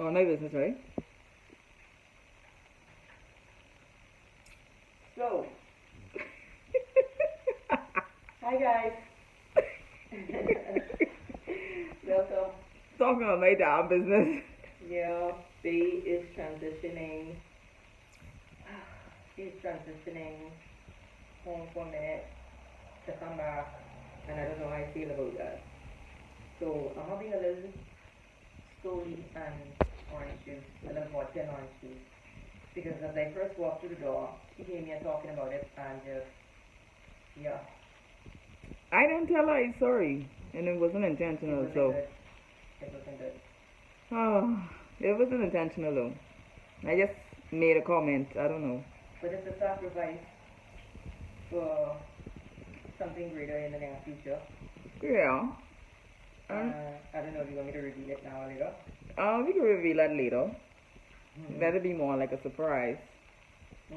Oh, no business, right? So, hi guys. Welcome. Talking about my damn business. Yeah, B is transitioning. She's transitioning home for a minute to come back, and I don't know how I feel about that. So I'm having a little slowly and orange juice, a little vodka and orange juice. Because as I first walked through the door, she came here talking about it, and just, yeah. I didn't tell her I'm sorry, and it wasn't intentional, so. Good. It wasn't good. Oh, it wasn't intentional though. I just made a comment. I don't know. But it's a sacrifice for something greater in the near future. Yeah. I don't know if you want me to reveal it now or later. We can reveal that later. That'll be more like a surprise.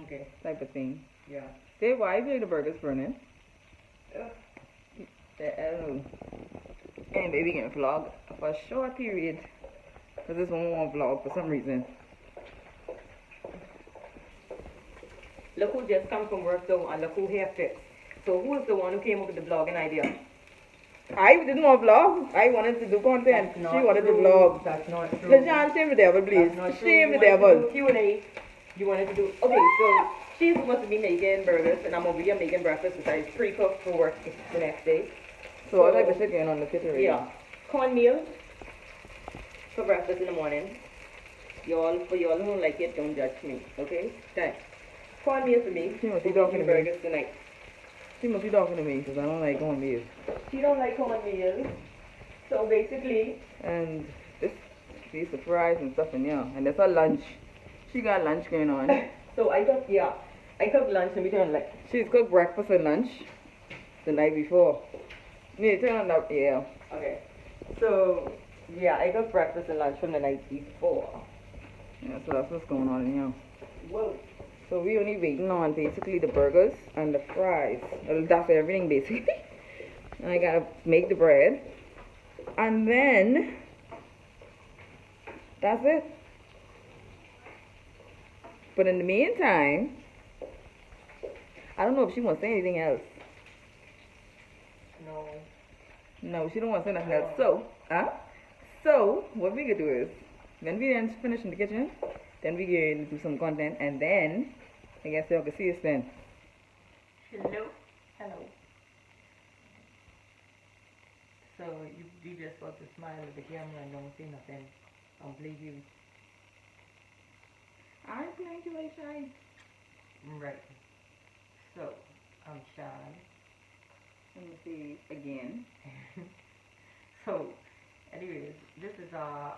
Okay. Type of thing. Yeah. Dave, why you the burgers burning? I don't know. And baby can vlog for a short period. Because this one won't vlog for some reason. Look who just come from work though, and look who hair fixed. So who is the one who came up with the vlogging idea? I didn't want to vlog. I wanted to do content. She wanted to vlog. That's not true. Lejan, shame the devil, please. Shame the devil. Q&A. You wanted to do... Okay, so she's supposed to be making burgers, and I'm over here making breakfast, which I pre-cooked for work the next day. So I like the shit going on the kitchen right yeah. now. Cornmeal for breakfast in the morning. For y'all who don't like it, don't judge me, okay? Thanks. Cornmeal for me. She must be talking to burgers me. tonight. She must be talking to me because I don't like cornmeal. She don't like cornmeal. So basically... And this, she's surprised and stuff in here. And that's her lunch. She got lunch going on. So I cooked lunch and we didn't like... She's cooked breakfast and lunch the night before. Yeah, turn on that, yeah. Okay. So, yeah, I cooked breakfast and lunch from the night before. Yeah, so that's what's going on in here. Whoa. So we only waiting on basically the burgers and the fries. Well, that's everything basically. And I gotta make the bread. And then, that's it. But in the meantime, I don't know if she wants to say anything else. No. No, she don't want to say nothing else. So, what we could do is, when we then finish in the kitchen, then we can do some content, and then, I guess y'all can see us then. Hello. Hello. So, you just got to smile at the camera and don't say nothing. I'll believe you. I'm playing too late, shy. Right. So, I'm shy. Let me see again. So, anyways, this is our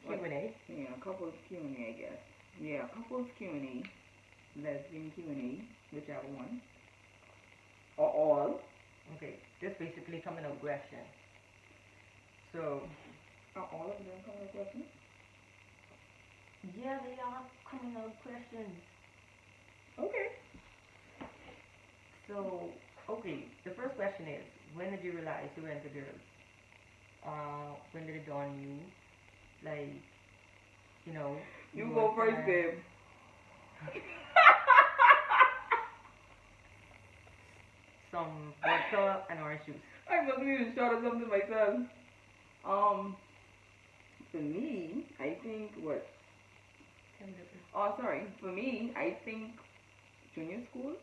Q&A. Yeah, couples Q&A, I guess. Yeah, couples Q&A, lesbian Q&A, whichever one, or all. Okay, this basically coming out question. So, Are all of them coming out questions? yeah, they are coming out questions. Okay. So, okay, the first question is, when did you realize you were into girls? When did it dawn on you? Like, you know... You go first, babe. Some vodka and orange juice. I must even shout out something myself. For me, I think what? Oh, sorry. For me, I think junior school.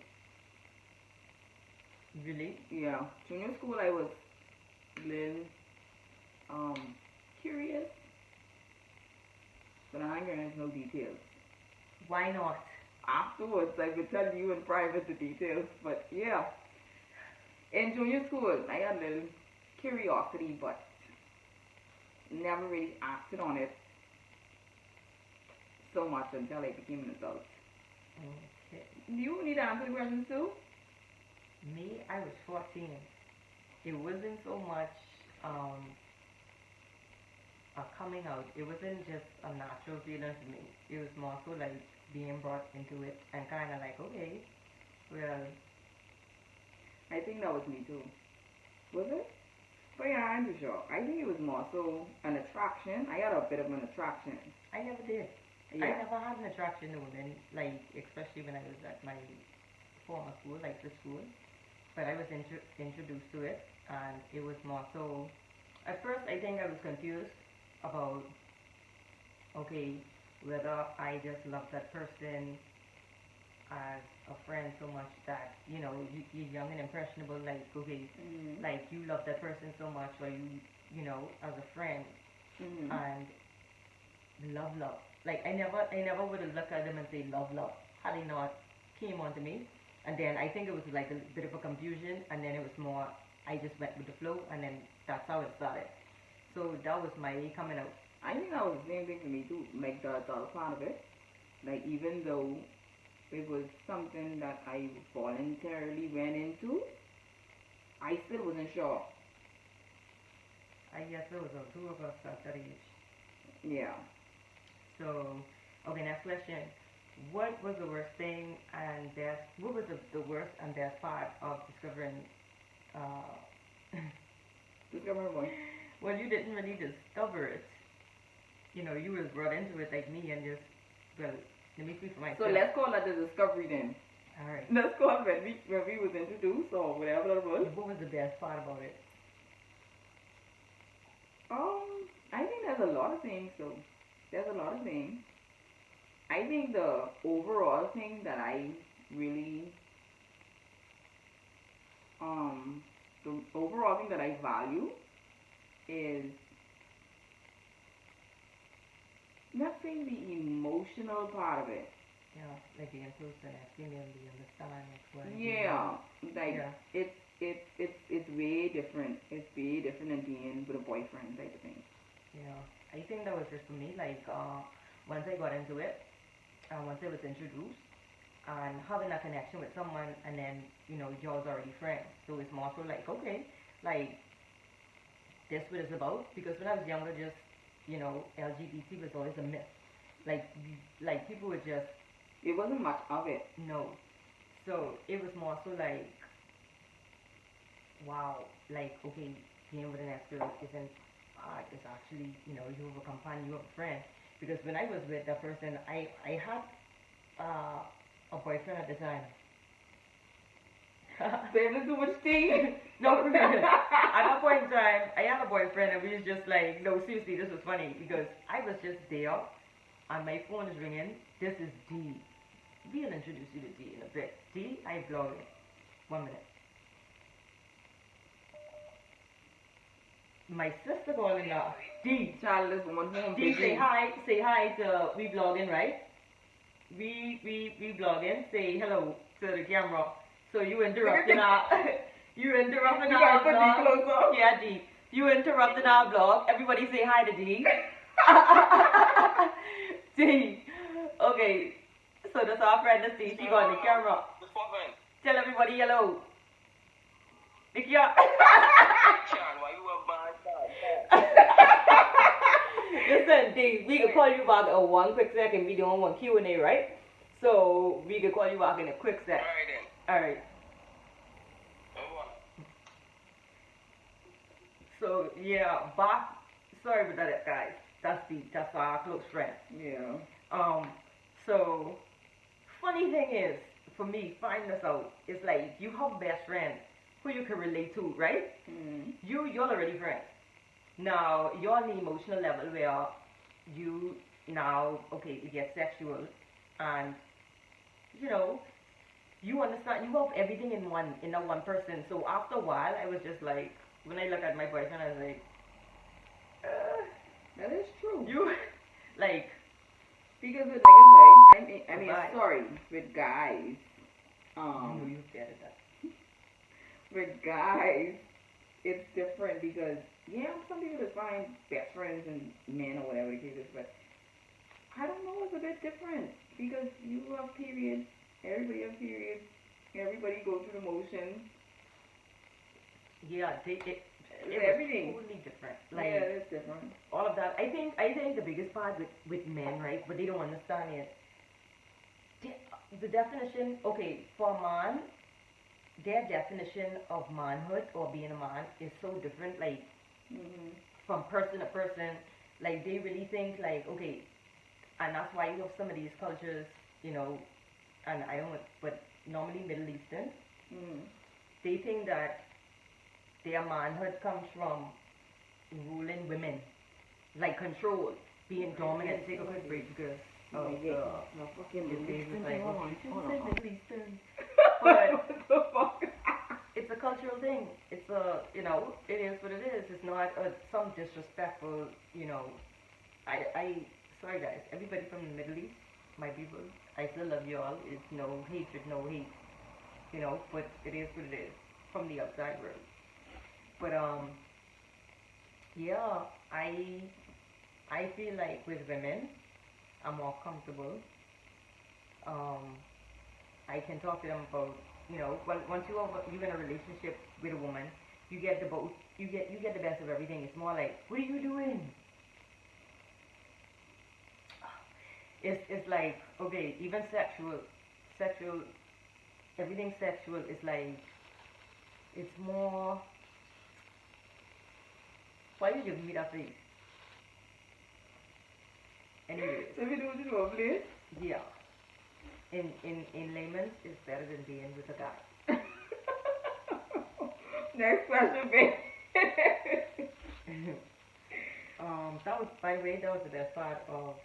Really? Yeah, junior school I was a little curious, but I ain't gonna have no details. Why not? Afterwards, I could tell you in private the details, but yeah. In junior school, I had a little curiosity, but never really acted on it so much until I became an adult. Okay. You need to answer the questions too? Me, I was 14. It wasn't so much a coming out. It wasn't just a natural feeling for me. It was more so like being brought into it and kind of like, okay, well... I think that was me too. Was it? But yeah, I'm too sure. I think it was more so an attraction. I had a bit of an attraction. I never did. Yeah. I never had an attraction to women, like, especially when I was at my former school, like the school. But I was introduced to it, and it was more so. At first, I think I was confused about, okay, whether I just love that person as a friend so much that, you know, you're young and impressionable, like, okay, like, you love that person so much, or you know, as a friend, and love. Like, I never would have looked at them and say love, had they not came onto me. And then I think it was like a bit of a confusion, and then it was more, I just went with the flow, and then that's how it started. So that was my coming out. I think that was the same thing for me too, like the other part of it. Like, even though it was something that I voluntarily went into, I still wasn't sure. I guess there was two of us at that age. Yeah. So, okay, next question. What was the worst thing and best, what was the worst and best part of discovering, Discovering what? well, you didn't really discover it. You know, you was brought into it like me and just, well, let me speak for myself. So let's call that the discovery then. Alright. Let's call it when we was introduced or whatever that was. What was the best part about it? I think there's a lot of things though. There's a lot of things. I think the overall thing that I really, the overall thing that I value is, let's say, the emotional part of it. Yeah, like being close to that female, the understand what's going on. Yeah, like, yeah. it's way different. It's way different than being with a boyfriend type of thing. Yeah, I think that was just for me, like, once I got into it, once I was introduced, and having that connection with someone, and then, you know, y'all's already friends, so it's more so like, okay, like, that's what it's about, because when I was younger, just, you know, LGBT was always a myth, like people would just, it wasn't much of it. No, so it was more so like, wow, like, okay, being with an ex-girl isn't hard, it's actually, you know, you have a companion, you have a friend. Because when I was with that person, I had a boyfriend at the time. Saving too much tea. No, at that point in time, I had a boyfriend, and we was just like, no, seriously, this was funny, because I was just there, and my phone is ringing. This is D. We'll introduce you to D in a bit. D, I vlog it. 1 minute. My sister calling now. D. Child, this woman home. D, say hi to we vlogging, right? We vlogging. Say hello to the camera. So you interrupting our vlog. Yeah, D. You interrupting our vlog. Everybody say hi to D. D. Okay. So that's our friend, that's D. She got the camera. Tell everybody hello. Nikia. Listen, D, we can call you back in 1 quick second. We doing one Q&A, right? So we can call you back in a quick sec. Alright. So yeah, back. Sorry about that, guys. That's our close friend. Yeah. So funny thing is, for me, finding this out, it's like you have best friends who you can relate to, right? You're already friends. Now, you're on the emotional level where you now, okay, you get sexual, and, you know, you understand, you have everything in that one person. So after a while, I was just like, when I look at my boyfriend, I was like, that is true. You, like, because with niggas, right? I mean, sorry, with guys, you get it. with guys, it's different because, yeah, some people just find best friends and men or whatever the case is, but I don't know, it's a bit different because you have periods, everybody has periods, everybody goes through the motions. Yeah, it everything. was totally different. Like, yeah, it's different. All of that. I think the biggest part with men, right, what they don't understand is the definition, okay, for a man, their definition of manhood or being a man is so different, like Mhm. from person to person. Like they really think like, okay, and that's why you have some of these cultures, you know, and I don't, but normally Middle Eastern, Mhm. they think that their manhood comes from ruling women, like control, being dominant. Take a quick break because Oh, of yeah. the No fucking your face Middle is Eastern like, thing oh, on. you Hold shouldn't on. say Middle Eastern. But What the fuck? it's a cultural thing. It's a, you know, it is what it is. It's not some disrespectful, you know. Sorry guys, everybody from the Middle East, my people, I still love you all. It's no hatred, no hate, you know. But it is what it is from the outside world. But yeah, I feel like with women, I'm more comfortable. Um, I can talk to them about, you know, once you're in a relationship with a woman, you get the both, you get the best of everything. It's more like, what are you doing? It's like, okay, even sexual, everything sexual is like, it's more. Why are you giving me that face? Anyways, So we do what you want, please. yeah. In layman's, it's better than being with a guy. Next question, babe. That was, by the way, that was the best part of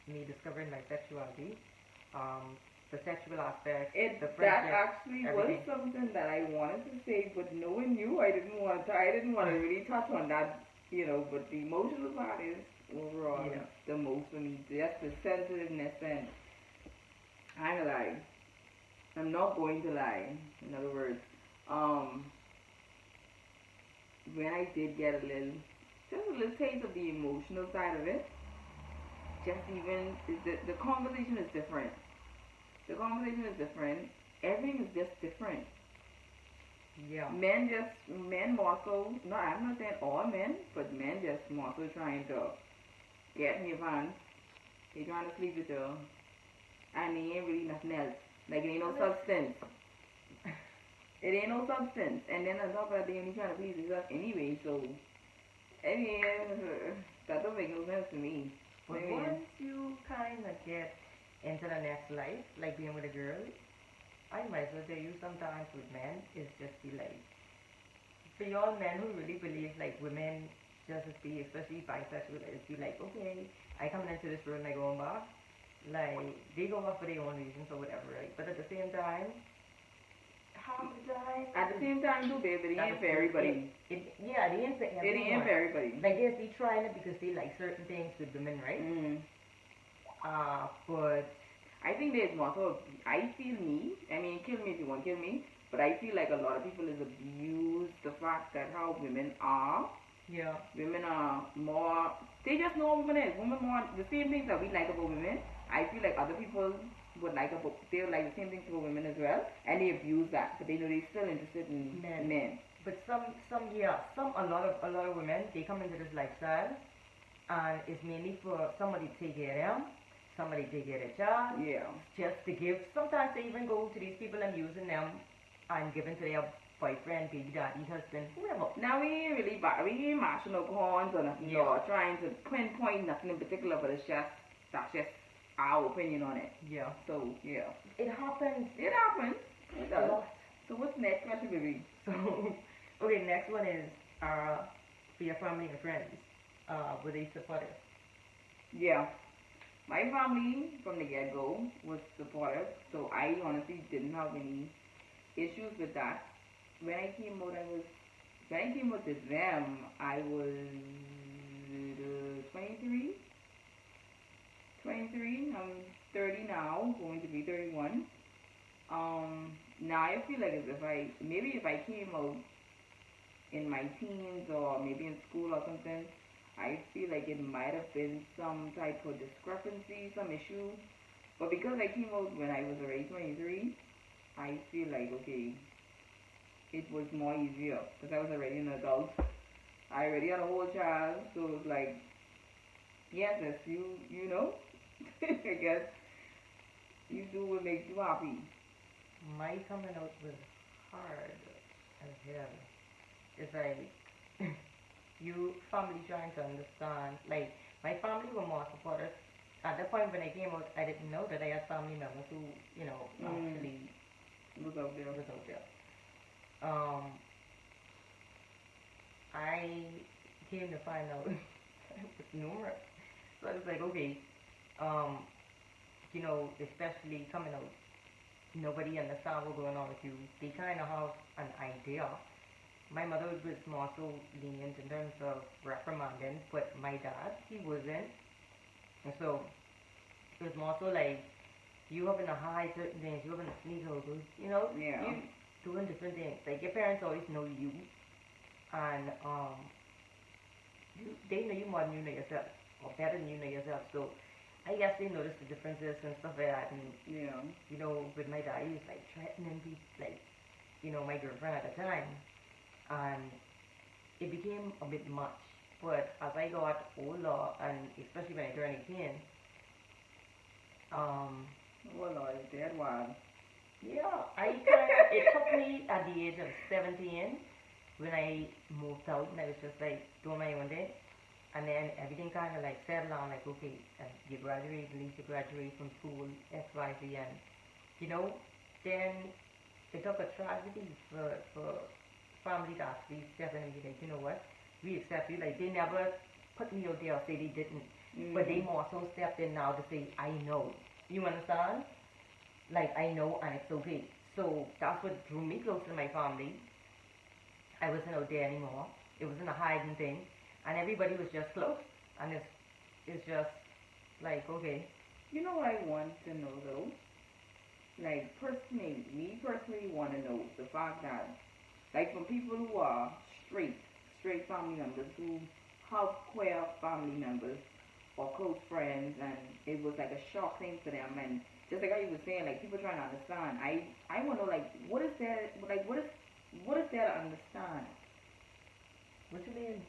me discovering my sexuality. The sexual aspect, the That friendship, actually was everything. something that I wanted to say, but knowing you, I didn't want to. I didn't want to really touch on that, you know. But the emotional part is overall Yeah. the most for me. Just the sensitiveness, and I'm lie. I'm not going to lie. In other words, um, when I did get just a little taste of the emotional side of it, just even the conversation is different. The conversation is different. Everything is just different. Yeah. Men more so, no, I'm not saying all men, but men just more so trying to get in your pants. They trying to sleep with you, and they ain't really nothing else. Like, it ain't no substance. It ain't no substance. And then on top of that, they only trying to please themselves anyway, so, I mean, that don't make no sense to me. But I mean, once you kind of get into the next life, like being with a girl, I might as well tell you sometimes with men, it's just be like, for y'all men who really believe like women just be, especially bisexual, it's be like, okay, I come into this world and I go back. Like, they go off for their own reasons or whatever, right? But at the same time, half the time, at the same time, too, babe, it ain't for everybody. Yeah, they ain't for It everyone. ain't for everybody. Like, yes, they trying it because they like certain things with women, right? But I think there's more so, I feel me, I mean, kill me if you want to kill me, but I feel like a lot of people is abuse the fact that how women are. yeah, Women are more, they just know what women is. Women want the same things that we like about women. I feel like other people would like about, they would like the same things about women as well, and they abuse that, but they know they're still interested in men. but a lot of women, they come into this lifestyle, and it's mainly for somebody to take care of them, somebody to take care of their child, Yeah. just to give. Sometimes they even go to these people and using them and giving to their boyfriend, baby daddy, husband, whoever. Now we ain't really, we ain't mashing no corns or nothing, or trying to pinpoint nothing in particular, but it's just, that's just our opinion on it. Yeah. So, yeah. It happens. It happens. It A does. lot. So what's next question, baby? So, okay, next one is for your family and friends. Were they supportive? Yeah. My family from the get-go was supportive, so I honestly didn't have any issues with that. When I came out, to them, I was 23. 23. I'm 30 now, going to be 31. Now I feel like as if I came out in my teens or maybe in school or something, I feel like it might have been some type of discrepancy, some issue. But because I came out when I was already 23, I feel like, okay, it was more easier because I was already an adult. I already had a whole child, so it was like, yes, you know, I guess you do what makes you happy. My coming out was hard as hell. It's like you family trying to understand. Like my family were more supportive. At the point when I came out, I didn't know that I had family members who, actually Was out there. was out there. Um, I came to find out it was numerous. So I was like, okay, um, especially coming out, nobody understand what's going on with you. They kind of have an idea. My mother was more so lenient in terms of reprimanding, but my dad, he wasn't. And so it was more so like you having to hide certain things, you having to sneak over, Yeah. you doing different things. Like your parents always know you, and they know you more than you know yourself, or better than you know yourself. So I guess they noticed the differences and stuff like that. And Yeah. with my dad, he was like threatening people, like my girlfriend at the time, and it became a bit much. But as I got older, and especially when I turned 18, Well, Lord, that wild. yeah, it took me at the age of 17 when I moved out, and I was just like doing my own thing. And then everything kind of like settled down, like, okay, you graduate, at least you graduate from school, XYZ, and, then it took a tragedy for family to actually step in and be like, you know what, we accept you. Like, they never put me out there or say they didn't, but they more so stepped in now to say, I know. You understand? Like, I know, and it's okay. So that's what drew me close to my family. I wasn't out there anymore. It wasn't a hiding thing. And everybody was just close. And it's just like, okay. You know what I want to know though? Like, me personally want to know the fact that, like, from people who are straight family members, who have queer family members or close friends, and it was like a shock thing for them, and just like how you were saying, like, people trying to understand. I want to know, like, what is there to understand? What you mean?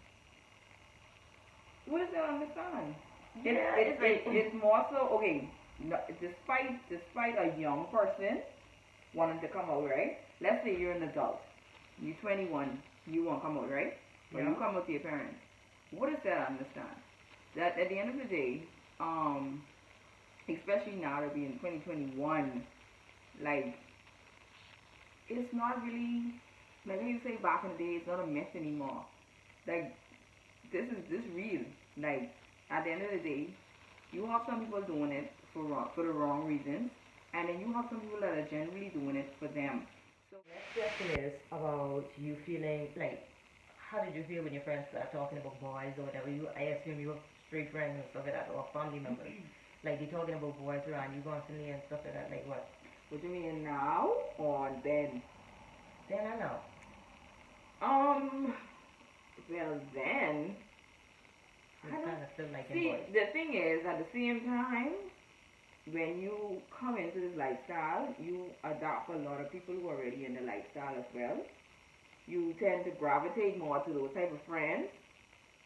What is there to understand? Yeah, It's more so, okay, no, despite a young person wanting to come out, right? Let's say you're an adult, you're 21, you won't come out, right? Or you come out to your parents. What is there to understand? That at the end of the day, especially now that we're in 2021, like, it's not really, like when you say back in the day, it's not a myth anymore. Like, this real. Like, at the end of the day, you have some people doing it for the wrong reasons, and then you have some people that are generally doing it for them. So next question is about you feeling like, how did you feel when your friends start talking about boys or whatever? I assume you have straight friends and stuff like that, or family members. Like, they're talking about boys around you constantly and stuff like that. Like, what? What do you mean, now or then? Then I know. Well, then. It's kind of still like in See, boys. the thing is, at the same time, when you come into this lifestyle, you adopt a lot of people who are already in the lifestyle as well. You tend to gravitate more to those type of friends,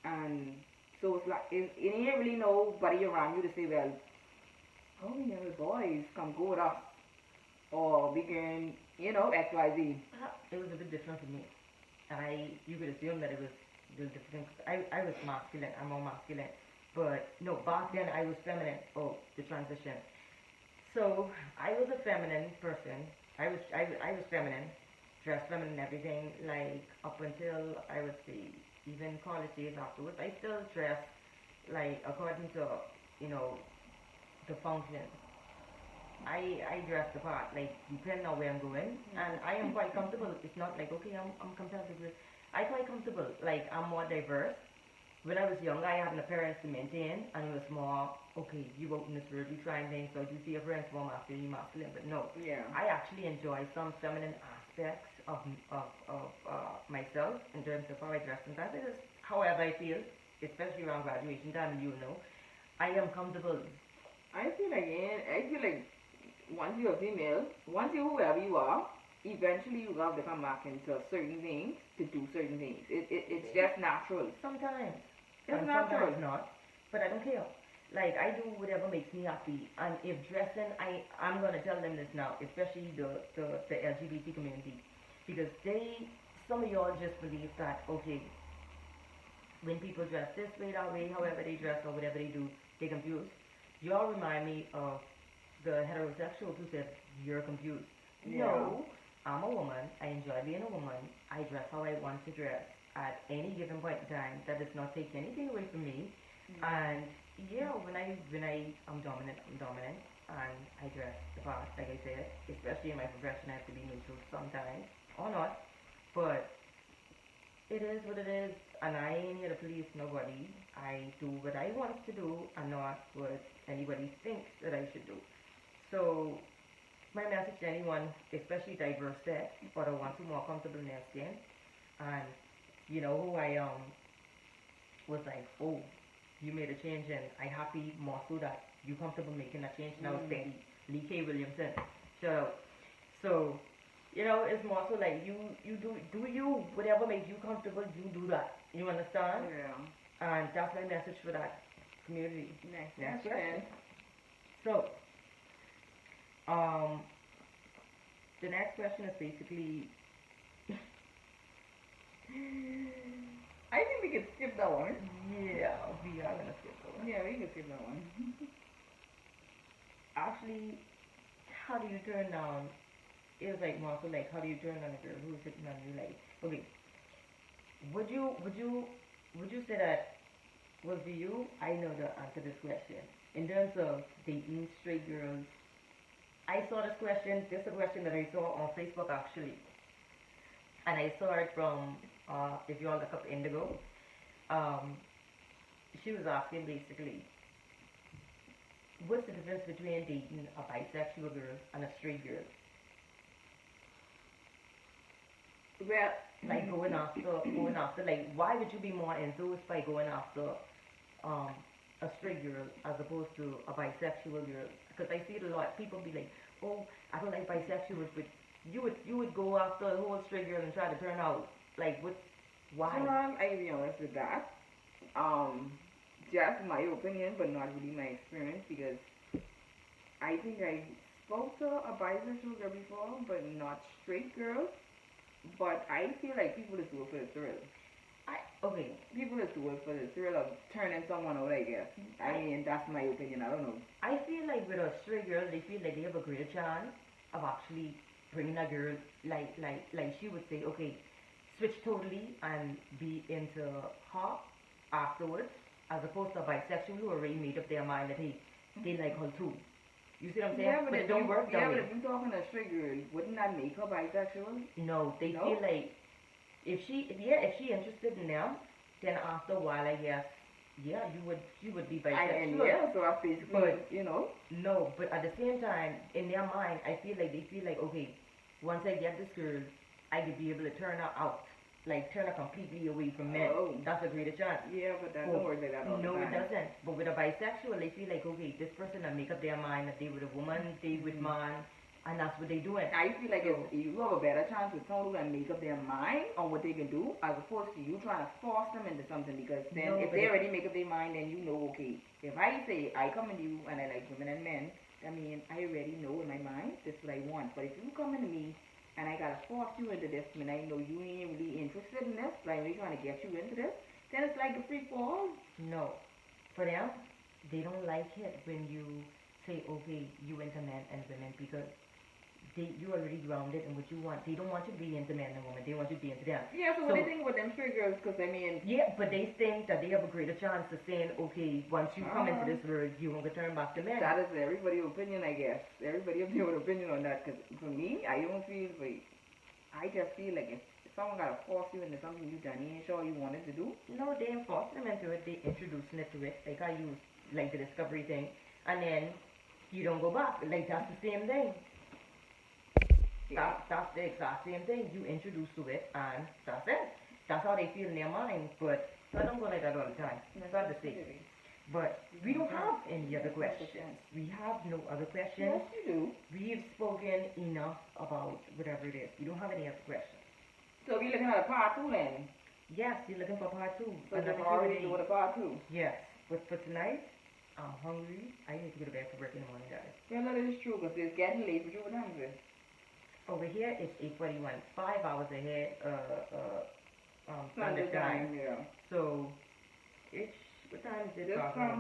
and so it's like it ain't really nobody around you to say, well, oh, yeah, the boys come go with us, or we can, X Y Z. It was a bit different for me, and you could assume that it was real different. I was masculine. I'm more masculine, but no, back then I was feminine. Oh, the transition. So I was a feminine person. I was feminine, dressed feminine, everything. Like up until I would say even college days afterwards, I still dress like according to the function. I dress the part, like depending on where I'm going, and I am quite comfortable. It's not like, okay, I'm competitive with. I'm quite comfortable. Like, I'm more diverse. When I was young, I had an appearance to maintain, and it was more, okay, you out in this world, you trying things, so you see your friends more masculine, but no. Yeah. I actually enjoy some feminine aspects of myself in terms of how I dress, and that is however I feel, especially around graduation time, and I am comfortable. I feel like once you're a female, once you're whoever you are, eventually you have to come back into certain things to do certain things. It's just natural. Sometimes. It's and natural. Sometimes not. But I don't care. Like, I do whatever makes me happy. And if dressing, I'm going to tell them this now, especially the LGBT community. because some of y'all just believe that, okay, when people dress this way, that way, however they dress or whatever they do, they confused. Y'all remind me of the heterosexuals who said, you're confused. Yeah. No, I'm a woman. I enjoy being a woman. I dress how I want to dress at any given point in time. That does not take anything away from me. And yeah, when I'm dominant, and I dress the part, like I said, especially in my profession, I have to be neutral sometimes, or not. But it is what it is, and I ain't here to please nobody. I do what I want to do, and not what anybody thinks that I should do. So my message to anyone, especially diverse sex, or the ones who are more comfortable in their skin, and you know who I was like, oh, you made a change, and I happy more so that you comfortable making a change. Now steady, Lee K. Williamson, so you know, it's more so like you do you whatever makes you comfortable, you do that. You understand? Yeah. And that's my message for that community. Next question. So, the next question is basically. I think we could skip that one. Yeah, we are gonna skip that one. Yeah, we can skip that one. Actually, how do you turn down? It was like more so like, how do you turn on a girl who's sitting on you? Like, okay, would you say that was for you? I know the answer to this question. In terms of dating straight girls, I saw this question. This is a question that I saw on Facebook actually, and I saw it from if you all look up Indigo. She was asking basically, what's the difference between dating a bisexual girl and a straight girl? Well, Like going after, like, why would you be more enthused by going after a straight girl as opposed to a bisexual girl? Because I see it a lot. People be like, oh, I don't like bisexuals, but you would go after a whole straight girl and try to turn out like why? so I'll be honest with that. Just my opinion, but not really my experience, because I think I spoke to a bisexual girl before, but not straight girls. But I feel like people just do it for the thrill. Okay. People just do it for the thrill of turning someone out, I guess. I mean, that's my opinion. I don't know. I feel like with a straight girl, they feel like they have a greater chance of actually bringing a girl, like she would say, okay, switch totally and be into her afterwards, as opposed to a bisexual who already made up their mind that, hey, they like her too. You see what I'm saying? Yeah, but it don't work that way. Yeah, but if you're talking to a straight girl, wouldn't that make her bisexual? No, they feel like if she interested in them, then after a while, I guess, yeah, you would be bisexual. Yeah, so I basically, but, you know. No, but at the same time, in their mind, I feel like they feel like, okay, once I get this girl, I could be able to turn her out. Like, turn her completely away from men. Oh. That's a greater chance. Yeah, but that don't work like that all the time. No, it doesn't. But with a bisexual, they feel like, okay, this person will make up their mind that they with a woman, they with man, and that's what they doing. I feel like you have a better chance with someone who can make up their mind on what they can do, as opposed to you trying to force them into something, because then if they already make up their mind, then you know, okay, if I say I come into you and I like women and men, I mean, I already know in my mind this is what I want. But if you come into me and I gotta force you into this, and I know you ain't really interested in this, but I'm really trying to get you into this, then it's like a free fall. No. For them, they don't like it when you say, okay, you into men and women, because you already grounded in what you want. They don't want you to be into men and women. They want you to be into them. Yeah, so what do you think with them straight girls? Because, I mean... Yeah, but they think that they have a greater chance of saying, okay, once you come into this world, you won't return back to men. That is everybody's opinion, I guess. Everybody has their own opinion on that. Because for me, I don't feel like... I just feel like if someone got to force you into something you done, you ain't sure you wanted to do. No, they ain't forcing them into it. They introducing it to it. Like I use, like the discovery thing. And then you don't go back. Like, that's the same thing. Yeah. That's the exact same thing. You introduce to it, and that's it. That's how they feel in their mind. But I don't go like that all the time. It's not the same. But we don't have any other questions. We have no other questions. Yes, you do. We've spoken enough about whatever it is. We don't have any other questions. So we're looking at a part 2 then? Yes, you're looking for part 2. So we're already doing a part 2? Yes. But for tonight, I'm hungry. I need to go to bed for work in the morning, guys. Yeah, no, that is true, because it's getting late. But what time is it? Over here it's 8:41. 5 hours ahead. Standard time, yeah. So it's what time is it?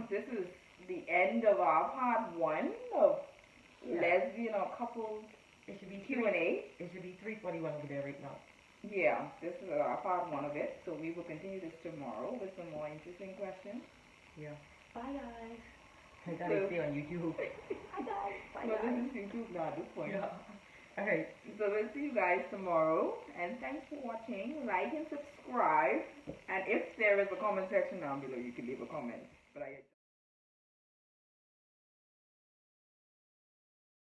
This is the end of our part 1 of lesbian or couple. It should be Q&A. It should be 3:41 over there right now. Yeah, this is our part 1 of it. So we will continue this tomorrow with some more interesting questions. Yeah. Bye guys. I gotta stay on YouTube. Hi guys. Bye well, guys. this is YouTube now at this point. Yeah. Alright. So we'll see you guys tomorrow. And thanks for watching. Like and subscribe. And if there is a comment section down below, you can leave a comment. But